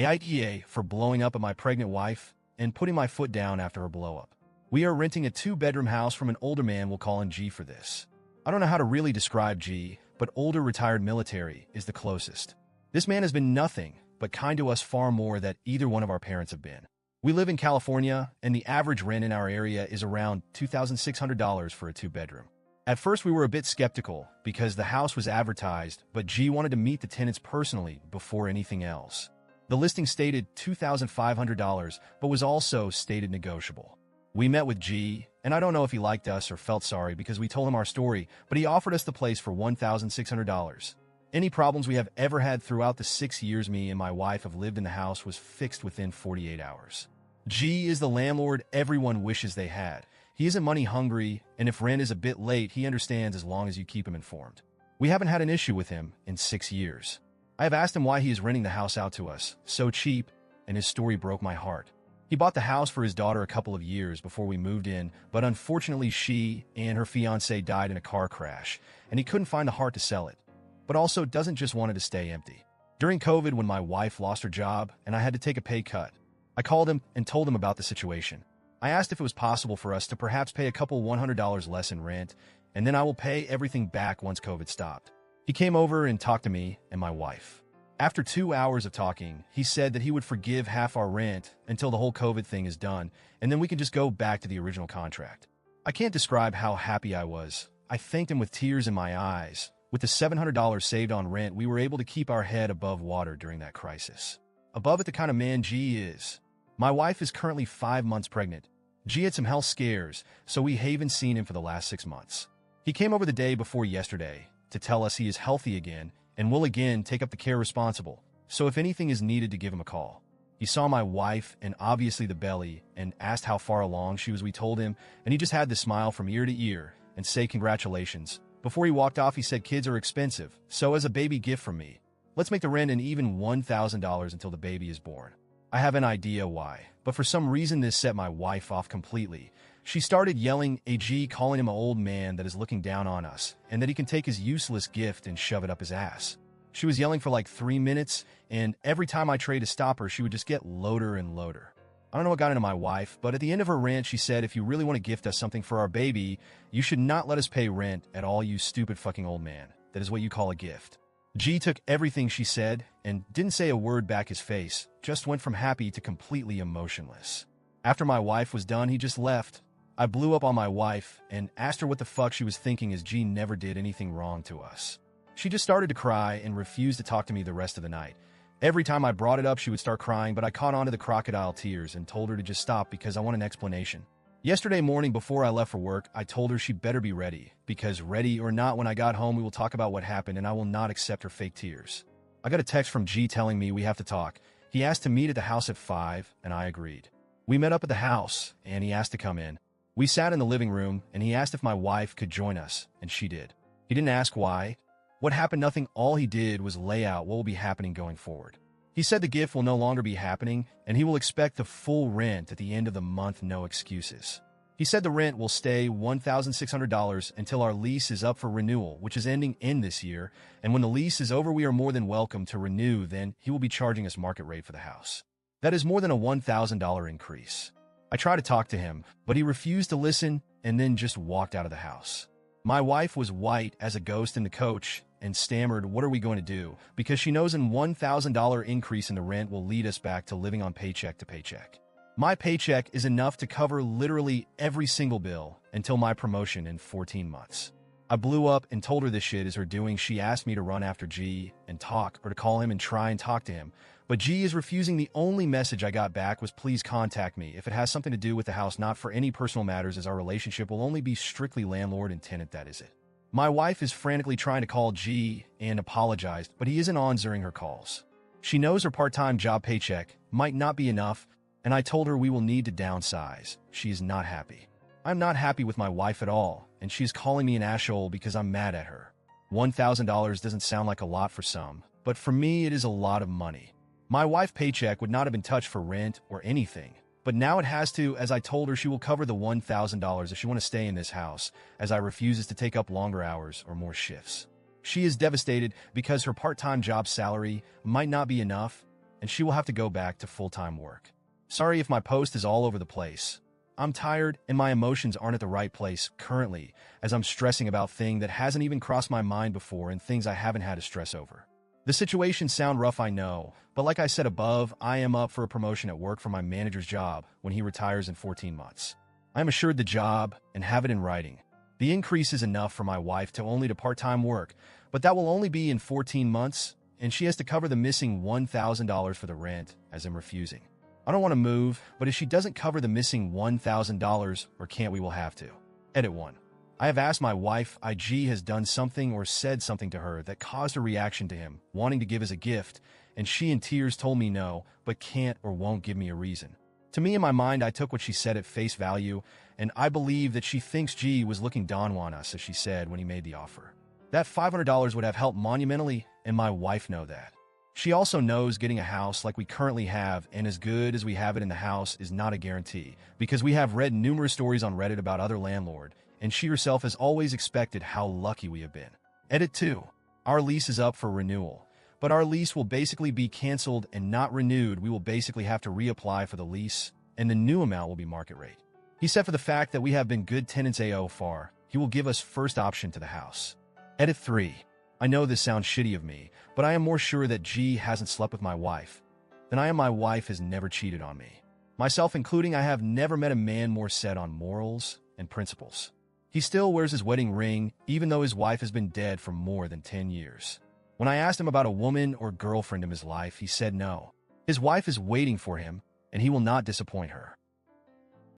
AITA for blowing up at my pregnant wife and putting my foot down after her blow-up. We are renting a 2-bedroom house from an older man. We'll call him G for this. I don't know how to really describe G, but older retired military is the closest. This man has been nothing but kind to us, far more than either one of our parents have been. We live in California, and the average rent in our area is around $2,600 for a 2-bedroom. At first, we were a bit skeptical because the house was advertised, but G wanted to meet the tenants personally before anything else. The listing stated $2,500, but was also stated negotiable. We met with G, and I don't know if he liked us or felt sorry because we told him our story, but he offered us the place for $1,600. Any problems we have ever had throughout the 6 years me and my wife have lived in the house was fixed within 48 hours. G is the landlord everyone wishes they had. He isn't money hungry, and if rent is a bit late, he understands as long as you keep him informed. We haven't had an issue with him in 6 years. I have asked him why he is renting the house out to us so cheap, and his story broke my heart. He bought the house for his daughter a couple of years before we moved in, but unfortunately she and her fiancé died in a car crash, and he couldn't find the heart to sell it, but also doesn't just want it to stay empty. During COVID, when my wife lost her job and I had to take a pay cut, I called him and told him about the situation. I asked if it was possible for us to perhaps pay a couple $100 less in rent, and then I will pay everything back once COVID stopped. He came over and talked to me and my wife. After 2 hours of talking, he said that he would forgive half our rent until the whole COVID thing is done, and then we can just go back to the original contract. I can't describe how happy I was. I thanked him with tears in my eyes. With the $700 saved on rent, we were able to keep our head above water during that crisis. Above it, the kind of man G is. My wife is currently 5 months pregnant. G had some health scares, so we haven't seen him for the last 6 months. He came over the day before yesterday to tell us he is healthy again and will again take up the care responsible, so if anything is needed to give him a call. He saw my wife and obviously the belly and asked how far along she was. We told him, and he just had to smile from ear to ear and say congratulations. Before he walked off, he said kids are expensive, so as a baby gift from me, let's make the rent an even $1,000 until the baby is born. I have an idea why, but for some reason this set my wife off completely. She started yelling at G, calling him an old man that is looking down on us, and that he can take his useless gift and shove it up his ass. She was yelling for like 3 minutes, and every time I tried to stop her, she would just get louder and louder. I don't know what got into my wife, but at the end of her rant, she said, if you really want to gift us something for our baby, you should not let us pay rent at all, you stupid fucking old man. That is what you call a gift. G took everything she said and didn't say a word back. His face just went from happy to completely emotionless. After my wife was done, he just left. I blew up on my wife and asked her what the fuck she was thinking, as G never did anything wrong to us. She just started to cry and refused to talk to me the rest of the night. Every time I brought it up, she would start crying, but I caught on to the crocodile tears and told her to just stop because I want an explanation. Yesterday morning before I left for work, I told her she better be ready, because ready or not, when I got home, we will talk about what happened and I will not accept her fake tears. I got a text from G telling me we have to talk. He asked to meet at the house at 5, and I agreed. We met up at the house, and he asked to come in. We sat in the living room, and he asked if my wife could join us, and she did. He didn't ask why. What happened? Nothing. All he did was lay out what will be happening going forward. He said the gift will no longer be happening, and he will expect the full rent at the end of the month, no excuses. He said the rent will stay $1,600 until our lease is up for renewal, which is ending in this year, and when the lease is over, we are more than welcome to renew. Then he will be charging us market rate for the house. That is more than a $1,000 increase. I tried to talk to him, but he refused to listen and then just walked out of the house. My wife was white as a ghost in the coach and stammered, what are we going to do? Because she knows an $1,000 increase in the rent will lead us back to living on paycheck to paycheck. My paycheck is enough to cover literally every single bill until my promotion in 14 months. I blew up and told her this shit is her doing. She asked me to run after G and talk, or to call him and try and talk to him. But G is refusing. The only message I got back was, please contact me if it has something to do with the house, not for any personal matters, as our relationship will only be strictly landlord and tenant, that is it. My wife is frantically trying to call G and apologized, but he isn't on during her calls. She knows her part-time job paycheck might not be enough, and I told her we will need to downsize. She is not happy. I'm not happy with my wife at all, and she's calling me an asshole because I'm mad at her. $1,000 doesn't sound like a lot for some, but for me it is a lot of money. My wife's paycheck would not have been touched for rent or anything, but now it has to, as I told her she will cover the $1,000 if she want to stay in this house, as I refuses to take up longer hours or more shifts. She is devastated because her part-time job salary might not be enough, and she will have to go back to full-time work. Sorry if my post is all over the place. I'm tired and my emotions aren't at the right place currently, as I'm stressing about things that hasn't even crossed my mind before and things I haven't had to stress over. The situations sound rough, I know, but like I said above, I am up for a promotion at work for my manager's job when he retires in 14 months. I am assured the job and have it in writing. The increase is enough for my wife to only do part-time work, but that will only be in 14 months, and she has to cover the missing $1,000 for the rent, as I'm refusing. I don't want to move, but if she doesn't cover the missing $1,000, or can't, we will have to. Edit 1. I have asked my wife IG has done something or said something to her that caused a reaction to him, wanting to give as a gift, and she in tears told me no, but can't or won't give me a reason. To me, in my mind, I took what she said at face value, and I believe that she thinks G was looking down on us, as she said when he made the offer. That $500 would have helped monumentally, and my wife know that. She also knows getting a house like we currently have and as good as we have it in the house is not a guarantee, because we have read numerous stories on Reddit about other landlords, and she herself has always expected how lucky we have been. Edit 2. Our lease is up for renewal, but our lease will basically be canceled and not renewed. We will basically have to reapply for the lease, and the new amount will be market rate. He said for the fact that we have been good tenants AO far, he will give us first option to the house. Edit 3. I know this sounds shitty of me, but I am more sure that G hasn't slept with my wife than I am my wife has never cheated on me. Myself including, I have never met a man more set on morals and principles. He still wears his wedding ring, even though his wife has been dead for more than 10 years. When I asked him about a woman or girlfriend in his life, he said no. His wife is waiting for him, and he will not disappoint her.